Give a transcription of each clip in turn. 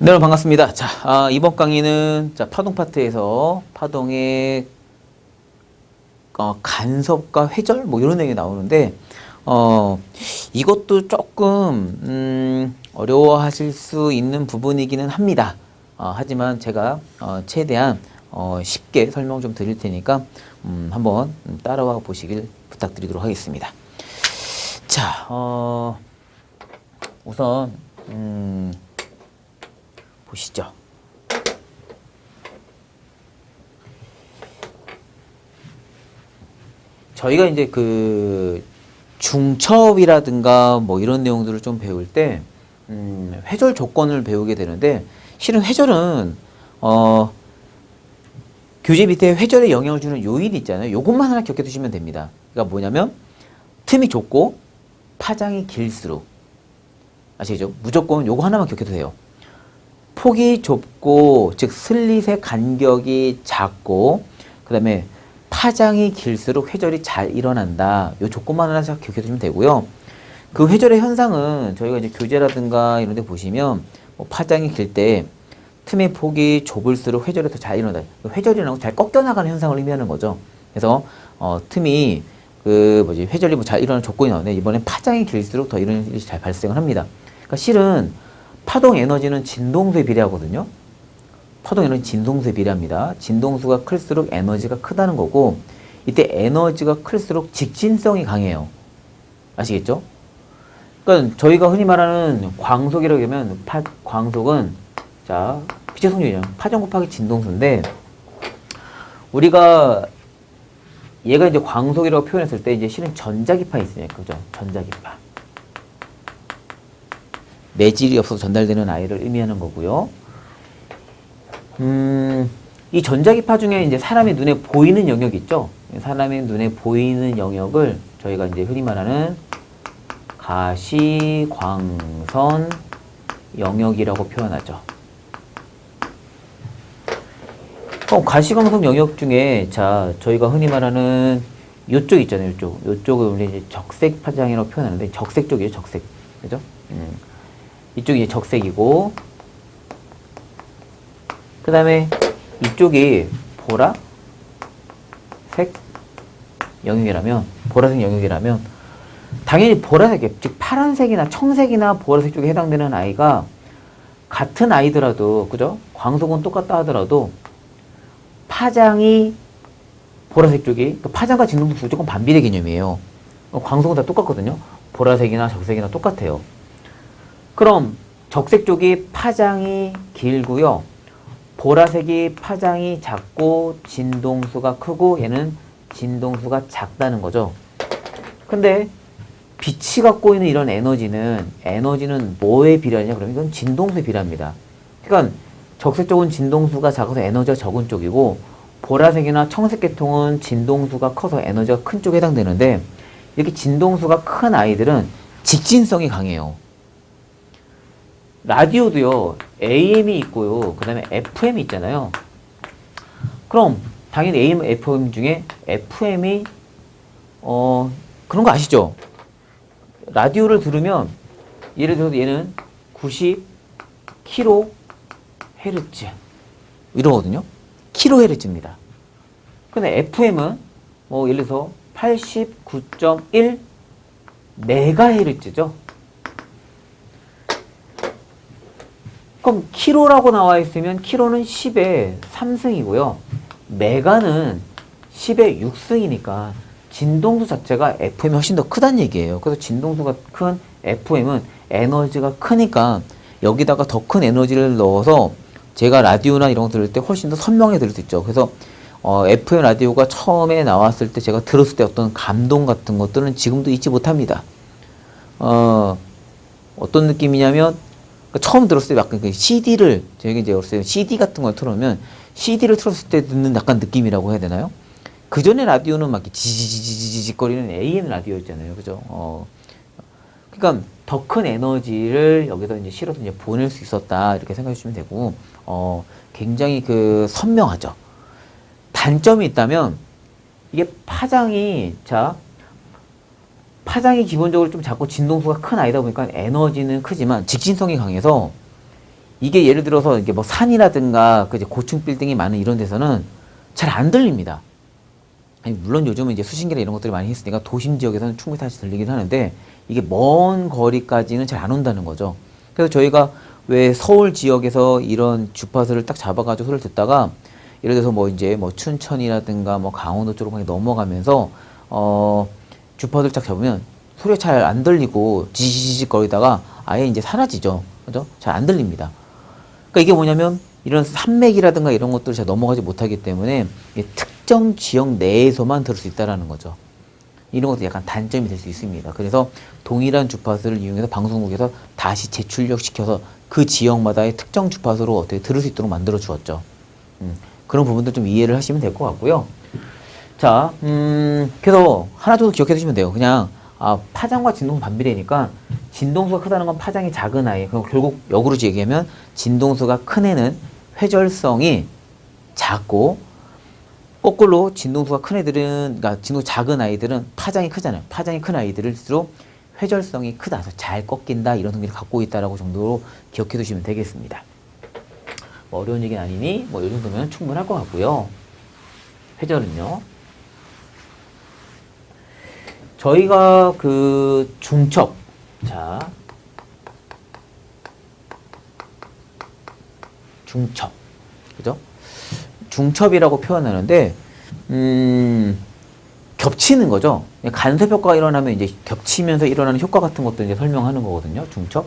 네, 여러분 반갑습니다. 자, 이번 강의는 파동 파트에서 파동의 간섭과 회절 뭐 이런 내용이 나오는데 이것도 조금 어려워하실 수 있는 부분이기는 합니다. 하지만 제가 최대한 쉽게 설명 좀 드릴 테니까 한번 따라와 보시길 부탁드리도록 하겠습니다. 자, 우선 보시죠. 저희가 이제 그 중첩이라든가 뭐 이런 내용들을 좀 배울 때 회절 조건을 배우게 되는데, 실은 회절은 교재 밑에 회절에 영향을 주는 요인이 있잖아요. 요것만 하나 기억해 두시면 됩니다. 그러니까 뭐냐면 틈이 좁고 파장이 길수록, 아시겠죠? 무조건 요거 하나만 기억해 두세요. 폭이 좁고, 즉 슬릿의 간격이 작고, 그 다음에 파장이 길수록 회절이 잘 일어난다. 요 조건만 하나 기억해 두시면 되고요. 그 회절의 현상은 저희가 이제 교재라든가 이런 데 보시면 뭐 파장이 길 때 틈의 폭이 좁을수록 회절이 더 잘 일어난다. 회절이라는 건 잘 꺾여나가는 현상을 의미하는 거죠. 그래서 틈이 회절이 뭐 잘 일어나는 조건이 나오는데, 이번엔 파장이 길수록 더 이런 일이 잘 발생을 합니다. 그러니까 실은 파동 에너지는 진동수에 비례하거든요. 파동 에너지 진동수에 비례합니다. 진동수가 클수록 에너지가 크다는 거고, 이때 에너지가 클수록 직진성이 강해요. 아시겠죠? 그러니까 저희가 흔히 말하는 광속이라고 하면, 광속은 자 빛의 속력이죠. 파장 곱하기 진동수인데, 우리가 얘가 이제 광속이라고 표현했을 때 이제 실은 전자기파 있으니까, 그죠? 전자기파. 매질이 없어서 전달되는 아이를 의미하는 거고요. 이 전자기파 중에 이제 사람의 눈에 보이는 영역이 있죠. 사람의 눈에 보이는 영역을 저희가 이제 흔히 말하는 가시광선 영역이라고 표현하죠. 가시광선 영역 중에 저희가 흔히 말하는 요쪽 있잖아요. 요쪽을 우리 이제 적색 파장이라고 표현하는데, 적색 쪽이에요. 적색. 그죠? 이쪽이 적색이고, 그 다음에 이쪽이 보라색 영역이라면, 당연히 보라색, 즉 파란색이나 청색이나 보라색 쪽에 해당되는 아이가 같은 아이더라도, 그죠? 광속은 똑같다 하더라도 파장이 보라색 쪽이, 파장과 진동수 무조건 반비례 개념이에요. 광속은 다 똑같거든요. 보라색이나 적색이나 똑같아요. 그럼 적색 쪽이 파장이 길고요, 보라색이 파장이 작고 진동수가 크고, 얘는 진동수가 작다는 거죠. 근데 빛이 갖고 있는 이런 에너지는 뭐에 비례하냐? 그러면 이건 진동수에 비례합니다. 그러니까 적색 쪽은 진동수가 작아서 에너지가 적은 쪽이고, 보라색이나 청색 계통은 진동수가 커서 에너지가 큰 쪽에 해당되는데, 이렇게 진동수가 큰 아이들은 직진성이 강해요. 라디오도요, AM이 있고요, 그 다음에 FM이 있잖아요. 그럼 당연히 AM, FM 중에 FM이 그런 거 아시죠? 라디오를 들으면 예를 들어서 얘는 90kHz 이러거든요. kHz입니다. 근데 FM은 뭐 예를 들어서 89.1 MHz죠. 그럼 키로라고 나와 있으면 키로는 10의 3승이고요. 메가는 10의 6승이니까 진동수 자체가 FM이 훨씬 더 크다는 얘기예요. 그래서 진동수가 큰 FM은 에너지가 크니까 여기다가 더 큰 에너지를 넣어서 제가 라디오나 이런 거 들을 때 훨씬 더 선명하게 들을 수 있죠. 그래서 FM 라디오가 처음에 나왔을 때 제가 들었을 때 어떤 감동 같은 것들은 지금도 잊지 못합니다. 어떤 느낌이냐면, 처음 들었을 때 약간 그 CD를, 저희가 이제 CD 같은 걸 틀어놓으면 CD를 틀었을 때 듣는 약간 느낌이라고 해야 되나요? 그 전에 라디오는 막 지지지지지지 거리는 AM 라디오였잖아요. 그죠? 그러니까 더 큰 에너지를 여기서 이제 실어서 이제 보낼 수 있었다, 이렇게 생각해 주시면 되고, 굉장히 그 선명하죠. 단점이 있다면, 이게 파장이 기본적으로 좀 작고 진동수가 큰 아이다 보니까 에너지는 크지만 직진성이 강해서 이게 예를 들어서 이게 뭐 산이라든가 그 이제 고층 빌딩이 많은 이런 데서는 잘 안 들립니다. 아니, 물론 요즘은 이제 수신기나 이런 것들이 많이 했으니까 도심 지역에서는 충분히 다시 들리긴 하는데 이게 먼 거리까지는 잘 안 온다는 거죠. 그래서 저희가 왜 서울 지역에서 이런 주파수를 딱 잡아가지고 소리를 듣다가 예를 들어서 뭐 이제 뭐 춘천이라든가 뭐 강원도 쪽으로 많이 넘어가면서 주파수를 딱 잡으면 소리가 잘 안 들리고 지지직 거리다가 아예 이제 사라지죠. 그죠? 잘 안 들립니다. 그러니까 이게 뭐냐면 이런 산맥이라든가 이런 것들을 잘 넘어가지 못하기 때문에 특정 지역 내에서만 들을 수 있다라는 거죠. 이런 것도 약간 단점이 될 수 있습니다. 그래서 동일한 주파수를 이용해서 방송국에서 다시 재출력시켜서 그 지역마다의 특정 주파수로 어떻게 들을 수 있도록 만들어 주었죠. 그런 부분들 좀 이해를 하시면 될 것 같고요. 자, 그래서 하나 정도 기억해 두시면 돼요. 그냥 파장과 진동 반비례니까 진동수가 크다는 건 파장이 작은 아이. 그럼 결국 역으로 얘기하면 진동수가 큰 애는 회절성이 작고 거꾸로 진동수가 큰 애들은, 그러니까 진동 작은 아이들은 파장이 크잖아요. 파장이 큰 아이들일수록 회절성이 크다. 그래서 잘 꺾인다. 이런 성질을 갖고 있다라고 정도로 기억해 두시면 되겠습니다. 뭐 어려운 얘기는 아니니 뭐 이 정도면 충분할 것 같고요. 회절은요. 저희가 그 중첩. 자. 중첩. 그죠? 중첩이라고 표현하는데, 겹치는 거죠. 간섭 효과가 일어나면 이제 겹치면서 일어나는 효과 같은 것도 이제 설명하는 거거든요. 중첩.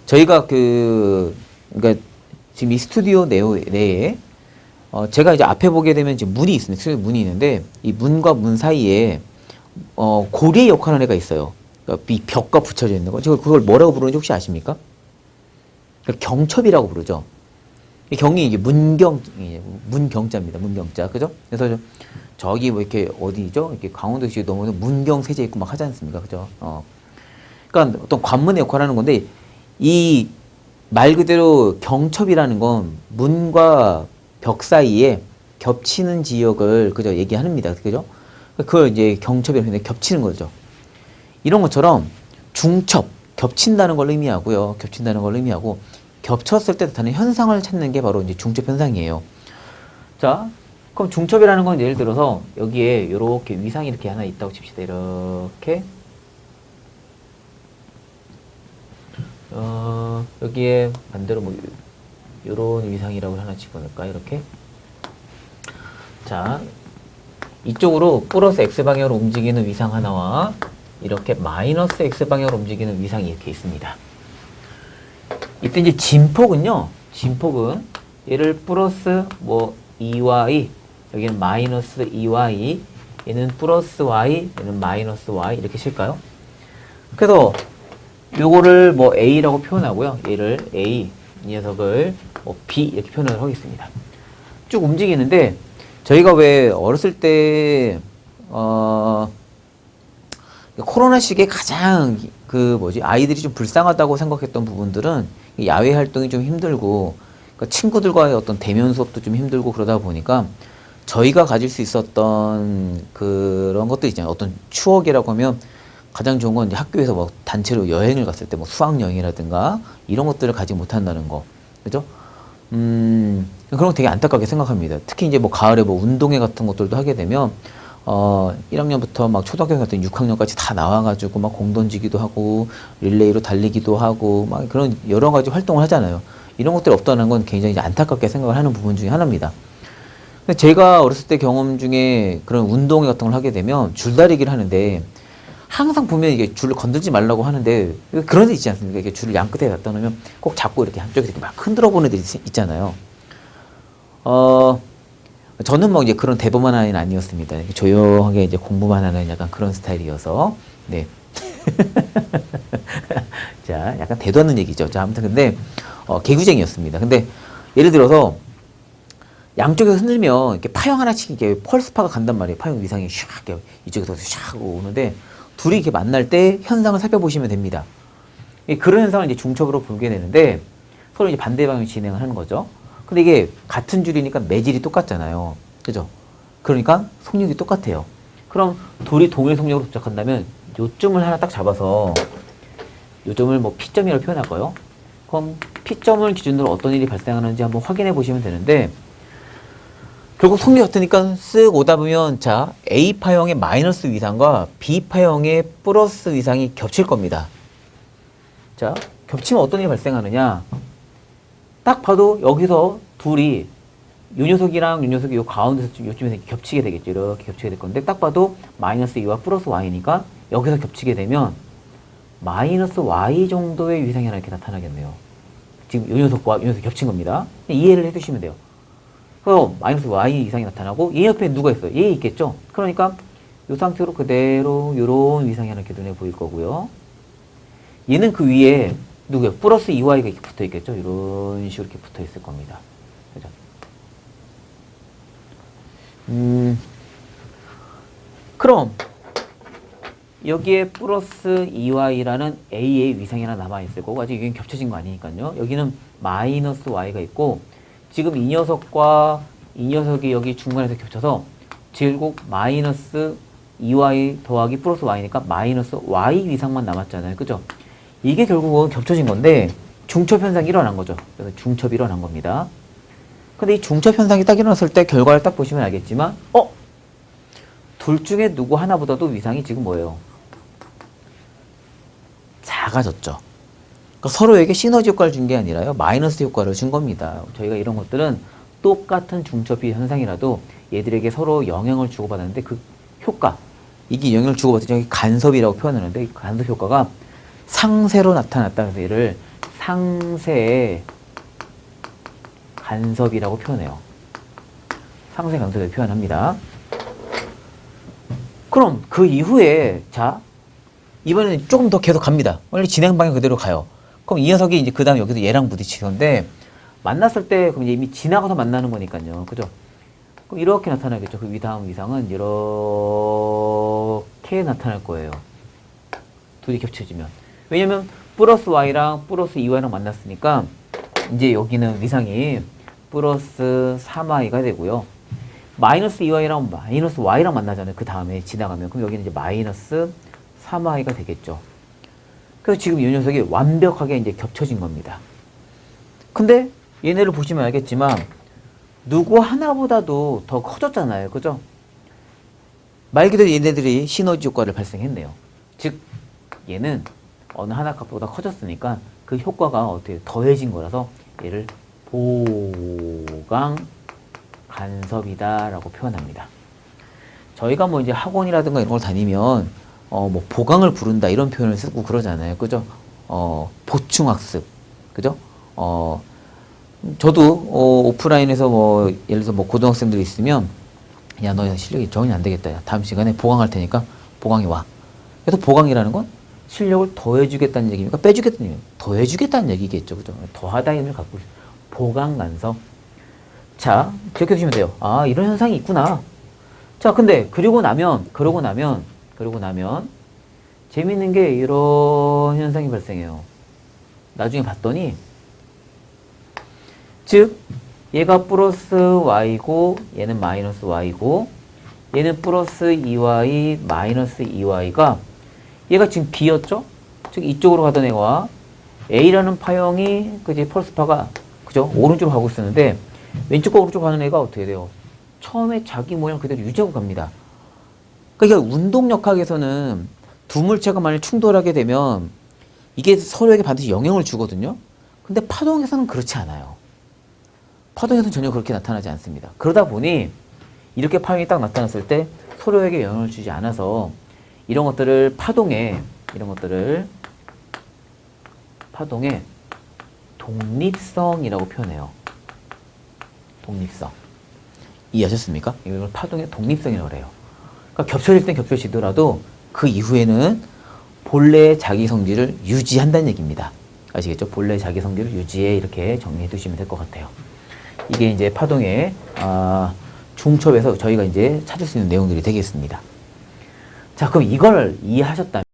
저희가 그러니까 지금 이 스튜디오 내에, 제가 이제 앞에 보게 되면 지금 문이 있습니다. 스튜디오 문이 있는데, 이 문과 문 사이에, 고리의 역할을 하는 애가 있어요. 그러니까 이 벽과 붙여져 있는 거. 제가 그걸 뭐라고 부르는지 혹시 아십니까? 경첩이라고 부르죠. 경이 이게 문경자입니다. 문경자. 그죠? 그래서 저기 뭐 이렇게 어디죠? 이렇게 강원도 지역 넘어서 문경 세제 있고 막 하지 않습니까? 그죠? 그러니까 어떤 관문의 역할을 하는 건데 이 말 그대로 경첩이라는 건 문과 벽 사이에 겹치는 지역을 그죠? 얘기합니다. 그죠? 그걸 이제 경첩이라고 하는데 겹치는 거죠. 이런 것처럼 중첩, 겹친다는 걸 의미하고요. 겹친다는 걸 의미하고 겹쳤을 때 나타나는 현상을 찾는 게 바로 이제 중첩 현상이에요. 자, 그럼 중첩이라는 건 예를 들어서 여기에 이렇게 위상이 이렇게 하나 있다고 칩시다. 이렇게. 여기에 반대로 뭐 요런 위상이라고 하나 집어넣을까? 이렇게. 자, 이쪽으로 플러스 X방향으로 움직이는 위상 하나와 이렇게 마이너스 X방향으로 움직이는 위상이 이렇게 있습니다. 이때 이제 진폭은 얘를 플러스 뭐 2y, 여기는 마이너스 2y, 얘는 플러스 y, 얘는 마이너스 y 이렇게 칠까요? 그래서 요거를 뭐 a라고 표현하고요. 얘를 a, 이 녀석을 뭐 b 이렇게 표현을 하겠습니다. 쭉 움직이는데 저희가 왜 어렸을 때 코로나 시기에 가장 아이들이 좀 불쌍하다고 생각했던 부분들은 야외 활동이 좀 힘들고 그러니까 친구들과의 어떤 대면 수업도 좀 힘들고 그러다 보니까 저희가 가질 수 있었던 그런 것들 있잖아요. 어떤 추억이라고 하면 가장 좋은 건 이제 학교에서 뭐 단체로 여행을 갔을 때 뭐 수학여행이라든가 이런 것들을 가지 못한다는 거. 그죠? 그런 거 되게 안타깝게 생각합니다. 특히 이제 뭐 가을에 뭐 운동회 같은 것들도 하게 되면 1학년부터 막 초등학교 같은 6학년까지 다 나와가지고 막 공 던지기도 하고 릴레이로 달리기도 하고 막 그런 여러 가지 활동을 하잖아요. 이런 것들이 없다는 건 굉장히 이제 안타깝게 생각을 하는 부분 중에 하나입니다. 근데 제가 어렸을 때 경험 중에 그런 운동회 같은 걸 하게 되면 줄다리기를 하는데 항상 보면 이게 줄을 건들지 말라고 하는데 그런 데 있지 않습니까? 이게 줄을 양 끝에 갖다 놓으면 꼭 잡고 이렇게 한쪽에서 이렇게 막 흔들어 보는 데 있잖아요. 저는 뭐 이제 그런 대범한 아이는 아니었습니다. 조용하게 이제 공부만 하는 약간 그런 스타일이어서, 네. 자, 약간 대도 않는 얘기죠. 자, 아무튼 근데, 개구쟁이였습니다. 근데, 예를 들어서, 양쪽에서 흔들면, 이렇게 파형 하나씩 이렇게 펄스파가 간단 말이에요. 파형 위상이 샥, 이쪽에서 샥 오는데, 둘이 이렇게 만날 때 현상을 살펴보시면 됩니다. 그런 현상을 이제 중첩으로 보게 되는데, 서로 이제 반대 방향으로 진행을 하는 거죠. 근데 이게 같은 줄이니까 매질이 똑같잖아요. 그죠? 그러니까 속력이 똑같아요. 그럼 둘이 동일 속력으로 도착한다면 요점을 하나 딱 잡아서 요점을 뭐 P점이라고 표현할까요? 그럼 P점을 기준으로 어떤 일이 발생하는지 한번 확인해 보시면 되는데, 결국 속리 같으니까 쓱 오다 보면, 자, A파형의 마이너스 위상과 B파형의 플러스 위상이 겹칠 겁니다. 자, 겹치면 어떤 일이 발생하느냐. 딱 봐도 여기서 둘이 요 녀석이랑 요 녀석이 요 가운데서 요쯤에서 겹치게 되겠죠. 이렇게 겹치게 될 건데, 딱 봐도 마이너스 2와 플러스 y니까 여기서 겹치게 되면 마이너스 y 정도의 위상이 하나 이렇게 나타나겠네요. 지금 요 녀석과 요 녀석이 겹친 겁니다. 이해를 해주시면 돼요. 그럼 마이너스 y 이상이 나타나고 얘 옆에 누가 있어요? 얘 있겠죠? 그러니까 이 상태로 그대로 요런 위상이 하나 이렇게 눈에 보일 거고요. 얘는 그 위에 누구예요? 플러스 2y가 이렇게 붙어 있겠죠? 이런 식으로 이렇게 붙어 있을 겁니다. 그죠? 그럼 여기에 플러스 2y라는 a의 위상이 하나 남아있을 거고, 아직 여기는 겹쳐진 거 아니니까요. 여기는 마이너스 y가 있고, 지금 이 녀석과 이 녀석이 여기 중간에서 겹쳐서 결국 마이너스 2y 더하기 플러스 y니까 마이너스 y 위상만 남았잖아요. 그죠? 이게 결국은 겹쳐진 건데 중첩 현상이 일어난 거죠. 그래서 중첩이 일어난 겁니다. 근데 이 중첩 현상이 딱 일어났을 때 결과를 딱 보시면 알겠지만, 둘 중에 누구 하나보다도 위상이 지금 뭐예요? 작아졌죠. 그러니까 서로에게 시너지 효과를 준 게 아니라요, 마이너스 효과를 준 겁니다. 저희가 이런 것들은 똑같은 중첩비 현상이라도 얘들에게 서로 영향을 주고받았는데 그 효과, 이게 영향을 주고받을 때 여기 간섭이라고 표현하는데, 이 간섭 효과가 상세로 나타났다. 그래서 얘를 상세 간섭이라고 표현해요. 상세 간섭을 표현합니다. 그럼 그 이후에, 자, 이번에는 조금 더 계속 갑니다. 원래 진행 방향 그대로 가요. 그럼 이 녀석이 이제 그 다음에 여기서 얘랑 부딪히는데, 만났을 때 그럼 이미 지나가서 만나는 거니까요. 그죠? 그럼 이렇게 나타나겠죠. 그 다음 위상은 이렇게 나타날 거예요. 둘이 겹쳐지면. 왜냐면 플러스 y랑 플러스 2y랑 만났으니까 이제 여기는 위상이 플러스 3y가 되고요. 마이너스 2y랑 마이너스 y랑 만나잖아요. 그 다음에 지나가면. 그럼 여기는 이제 마이너스 3y가 되겠죠. 그래서 지금 이 녀석이 완벽하게 이제 겹쳐진 겁니다. 근데 얘네를 보시면 알겠지만 누구 하나보다도 더 커졌잖아요. 그죠? 말 그대로 얘네들이 시너지 효과를 발생했네요. 즉 얘는 어느 하나 값보다 커졌으니까 그 효과가 어떻게 더해진 거라서 얘를 보강 간섭이다라고 표현합니다. 저희가 뭐 이제 학원이라든가 이런 걸 다니면 뭐 보강을 부른다 이런 표현을 쓰고 그러잖아요. 그죠? 보충학습. 그죠? 저도 오프라인에서 뭐 예를 들어서 뭐 고등학생들이 있으면, 야, 너 실력이 적응이 안 되겠다. 야, 다음 시간에 보강할 테니까 보강이 와. 그래서 보강이라는 건 실력을 더해주겠다는 얘기입니까? 빼주겠다는 얘기입니까? 더해주겠다는 얘기겠죠. 그죠? 더하다는 의미를 갖고 있어요. 보강 간섭. 자, 기억해 두시면 돼요. 아, 이런 현상이 있구나. 자, 근데 그러고 나면 재밌는 게 이런 현상이 발생해요. 나중에 봤더니, 즉 얘가 플러스 y고 얘는 마이너스 y고 얘는 플러스 2y 마이너스 2y가 얘가 지금 b였죠? 즉 이쪽으로 가던 애와 a라는 파형이 그지 플러스파가 그죠? 오른쪽으로 가고 있었는데 왼쪽과 오른쪽 가는 애가 어떻게 돼요? 처음에 자기 모양 그대로 유지하고 갑니다. 그러니까 운동역학에서는 두 물체가 만약 충돌하게 되면 이게 서로에게 반드시 영향을 주거든요. 근데 파동에서는 그렇지 않아요. 파동에서는 전혀 그렇게 나타나지 않습니다. 그러다 보니 이렇게 파동이 딱 나타났을 때 서로에게 영향을 주지 않아서 이런 것들을 파동의 독립성이라고 표현해요. 독립성. 이해하셨습니까? 이걸 파동의 독립성이라고 해요. 그러니까 겹쳐질 땐 겹쳐지더라도 그 이후에는 본래의 자기 성질을 유지한다는 얘기입니다. 아시겠죠? 본래의 자기 성질을 유지해, 이렇게 정리해 두시면 될 것 같아요. 이게 이제 파동의 중첩에서 저희가 이제 찾을 수 있는 내용들이 되겠습니다. 자, 그럼 이걸 이해하셨다면